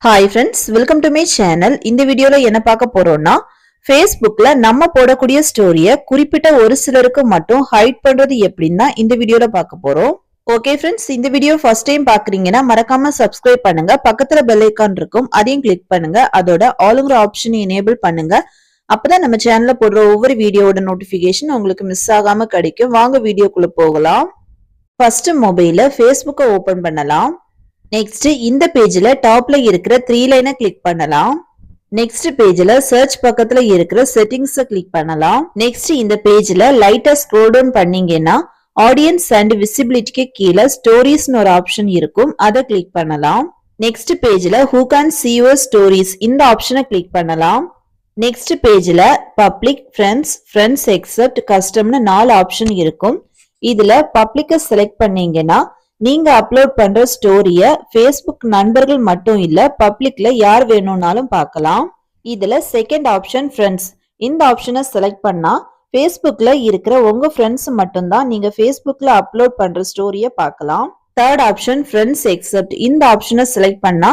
Hi friends, welcome to my channel. இந்த வீடியோல என்ன பார்க்க போறோம்னா Facebookல நம்ம போடக்கூடிய ஸ்டோரிய குறிப்பிட்ட ஒரு சிலருக்கு மட்டும் ஹைட் பண்றது எப்படின்னா இந்த வீடியோல பார்க்க போறோம். ஓகே फ्रेंड्स, இந்த வீடியோ ஃபர்ஸ்ட் டைம் பாக்குறீங்கன்னா மறக்காம Subscribe பண்ணுங்க. பக்கத்துல பெல் ஐகான் இருக்கும், அதையும் கிளிக் பண்ணுங்க. அதோட ஆல்ங்கிற ஆப்ஷனை எனேபிள் பண்ணுங்க. அப்பதான் நம்ம சேனல்ல போடுற ஒவ்வொரு வீடியோவோட நோட்டிபிகேஷன் உங்களுக்கு மிஸ் ஆகாம கிடைக்கும். வாங்க வீடியோக்குள்ள போகலாம். ஃபர்ஸ்ட் மொபைல்ல Facebookஐ ஓபன் பண்ணலாம். நெக்ஸ்ட் இந்த பேஜ்ல டாப்ல இருக்கிற 3 லைனை கிளிக் பண்ணலாம். நெக்ஸ்ட் பேஜ்ல சர்ச் பக்கத்துல இருக்கிற செட்டிங்ஸ் கிளிக் பண்ணலாம். நெக்ஸ்ட் இந்த பேஜ்ல லைட்டா ஸ்க்ரோல் டவுன் பண்ணீங்கன்னா ஆடியன்ஸ் அண்ட் விசிபிலிட்டிக்கு கீழே ஸ்டோரிஸ்னு ஒரு ஆப்ஷன் இருக்கும், அதை கிளிக் பண்ணலாம். நெக்ஸ்ட் பேஜ்ல who can see your stories இந்த ஆப்ஷனை கிளிக் பண்ணலாம். நெக்ஸ்ட் பேஜ்ல பப்ளிக், ஃப்ரெண்ட்ஸ் எக்ஸெப்ட், கஸ்டம்னு 4 ஆப்ஷன் இருக்கும். இதுல பப்ளிக்க செலக்ட் பண்ணீங்கன்னா நீங்க அப்லோட் பண்ற ஸ்டோரிய Facebook நண்பர்கள் மட்டும் இல்ல பப்ளிக்ல யார் வேணும்னாலும் பார்க்கலாம். இதுல செகண்ட் ஆப்ஷன் ஃப்ரெண்ட்ஸ், இந்த ஆப்ஷனை செலக்ட் பண்ணா Facebookல இருக்கிற உங்க ஃப்ரெண்ட்ஸ் மட்டும் தான் நீங்க Facebookல அப்லோட் பண்ற ஸ்டோரிய பார்க்கலாம். தேர்ட் ஆப்ஷன் ஃப்ரெண்ட்ஸ் எக்ஸெப்ட், இந்த ஆப்ஷனை செலக்ட் பண்ணா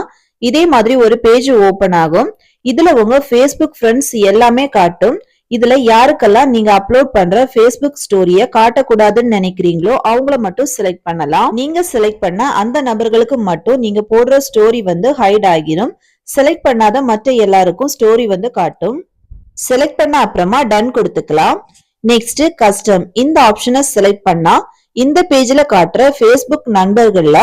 இதே மாதிரி ஒரு பேஜ் ஓபன் ஆகும். இதுல உங்க Facebook ஃப்ரெண்ட்ஸ் எல்லாமே காட்டும். இதுல யாருக்கெல்லாம் நீங்க அப்லோட் பண்ற Facebook ஸ்டோரிய காட்டக்கூடாதுன்னு நினைக்கிறீங்களோ அவங்கள மட்டும் செலக்ட் பண்ணலாம். நீங்க செலக்ட் பண்ண அந்த நபர்களுக்கு மட்டும் நீங்க போடுற ஸ்டோரி ஹைட் ஆகிரும். செலக்ட் பண்ணாத மற்ற எல்லாருக்கும் ஸ்டோரி காட்டும். செலக்ட் பண்ண அப்புறமா டன் கொடுத்துக்கலாம். நெக்ஸ்ட் கஸ்டம், இந்த ஆப்ஷனை செலக்ட் பண்ணா இந்த பேஜ்ல காட்டுற Facebook நண்பர்கள்ல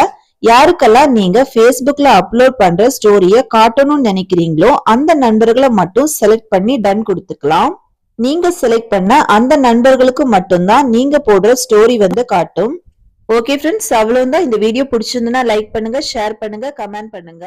யாருக்கெல்லாம் நீங்க Facebookல அப்லோட் பண்ற ஸ்டோரிய காட்டணும்னு நினைக்கிறீங்களோ அந்த நண்பர்களை மட்டும் செலக்ட் பண்ணி டன் கொடுத்துக்கலாம். நீங்க செலக்ட் பண்ண அந்த நண்பர்களுக்கு மட்டும்தான் நீங்க போடுற ஸ்டோரி காட்டும். ஓகே ஃப்ரெண்ட்ஸ், அவ்வளவுதான். இந்த வீடியோ பிடிச்சிருந்தா லைக் பண்ணுங்க, ஷேர் பண்ணுங்க, கமெண்ட் பண்ணுங்க.